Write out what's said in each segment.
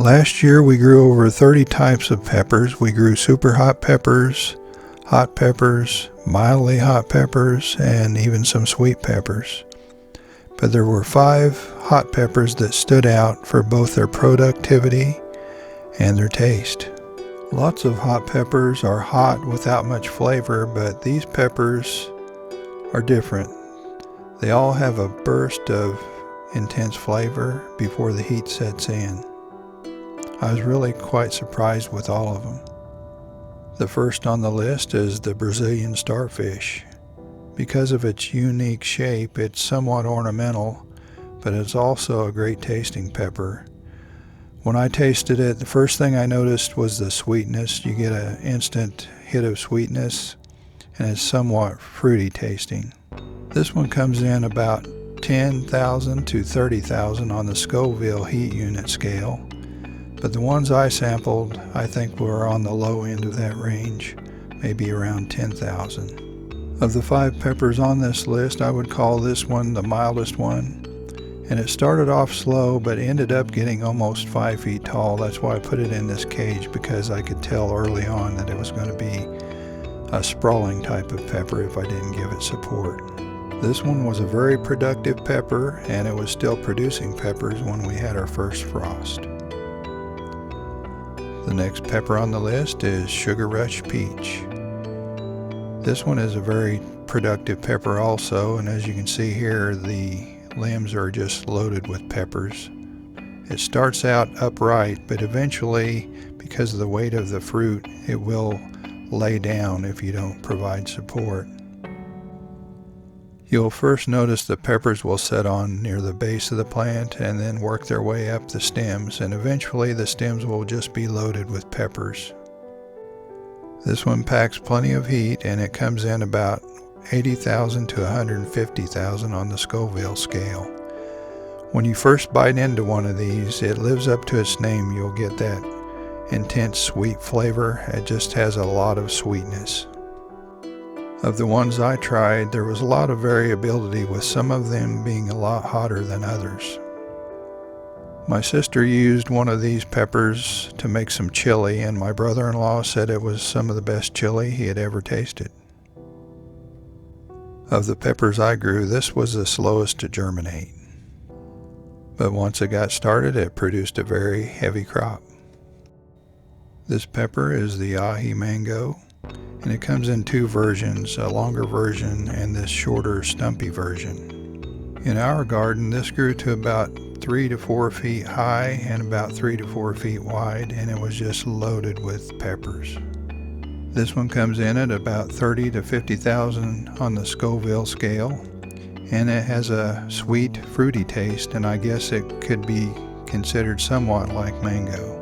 Last year we grew over 30 types of peppers. We grew super hot peppers, mildly hot peppers, and even some sweet peppers. But there were 5 hot peppers that stood out for both their productivity and their taste. Lots of hot peppers are hot without much flavor, but these peppers are different. They all have a burst of intense flavor before the heat sets in. I was really quite surprised with all of them. The first on the list is the Brazilian Starfish. Because of its unique shape, it's somewhat ornamental, but it's also a great tasting pepper. When I tasted it, the first thing I noticed was the sweetness. You get an instant hit of sweetness, and it's somewhat fruity tasting. This one comes in about 10,000 to 30,000 on the Scoville heat unit scale, but the ones I sampled I think were on the low end of that range, maybe around 10,000. Of the 5 peppers on this list, I would call this one the mildest one, and it started off slow but ended up getting almost 5 feet tall. That's why I put it in this cage, because I could tell early on that it was going to be a sprawling type of pepper if I didn't give it support. This one was a very productive pepper, and it was still producing peppers when we had our first frost. The next pepper on the list is Sugar Rush Peach. This one is a very productive pepper also, and as you can see here, the limbs are just loaded with peppers. It starts out upright, but eventually, because of the weight of the fruit, it will lay down if you don't provide support. You'll first notice the peppers will set on near the base of the plant and then work their way up the stems, and eventually the stems will just be loaded with peppers. This one packs plenty of heat, and it comes in about 80,000 to 150,000 on the Scoville scale. When you first bite into one of these, it lives up to its name. You'll get that intense sweet flavor. It just has a lot of sweetness. Of the ones I tried, there was a lot of variability, with some of them being a lot hotter than others. My sister used one of these peppers to make some chili, and my brother-in-law said it was some of the best chili he had ever tasted. Of the peppers I grew, this was the slowest to germinate. But once it got started, it produced a very heavy crop. This pepper is the Aji Mango, and it comes in 2 versions, a longer version and this shorter, stumpy version. In our garden, this grew to about 3 to 4 feet high and about 3 to 4 feet wide, and it was just loaded with peppers. This one comes in at about 30 to 50,000 on the Scoville scale, and it has a sweet, fruity taste, and I guess it could be considered somewhat like mango.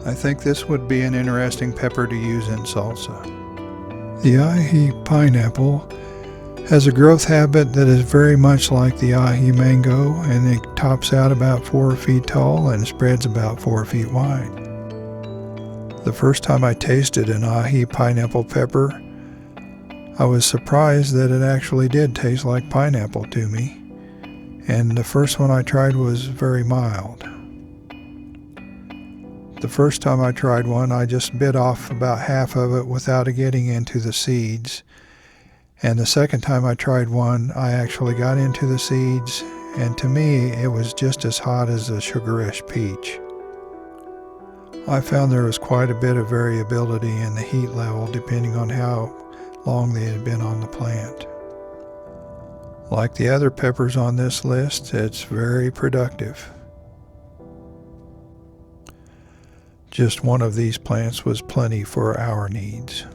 I think this would be an interesting pepper to use in salsa. The Aji Pineapple has a growth habit that is very much like the Aji Mango, and it tops out about 4 feet tall and spreads about 4 feet wide. The first time I tasted an Aji pineapple pepper, I was surprised that it actually did taste like pineapple to me, and the first one I tried was very mild. The first time I tried one, I just bit off about half of it without getting into the seeds. And the second time I tried one, I actually got into the seeds, and to me, it was just as hot as a Sugar Rush Peach. I found there was quite a bit of variability in the heat level depending on how long they had been on the plant. Like the other peppers on this list, it's very productive. Just one of these plants was plenty for our needs.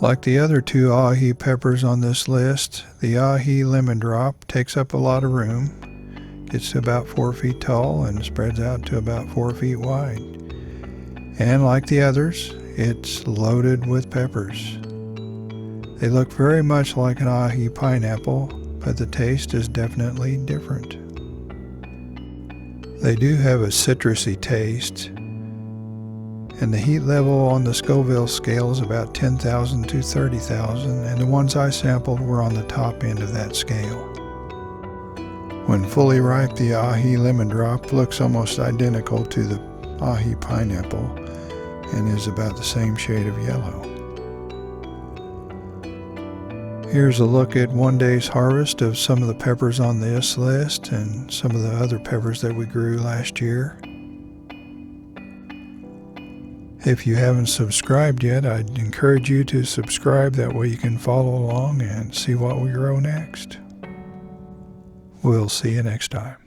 Like the other 2 Aji peppers on this list, the Aji Lemon Drop takes up a lot of room. It's about 4 feet tall and spreads out to about 4 feet wide. And like the others, it's loaded with peppers. They look very much like an Aji pineapple, but the taste is definitely different. They do have a citrusy taste, and the heat level on the Scoville scale is about 10,000 to 30,000, and the ones I sampled were on the top end of that scale. When fully ripe, the Aji Lemon Drop looks almost identical to the Aji Pineapple and is about the same shade of yellow. Here's a look at one day's harvest of some of the peppers on this list and some of the other peppers that we grew last year. If you haven't subscribed yet, I'd encourage you to subscribe. That way you can follow along and see what we grow next. We'll see you next time.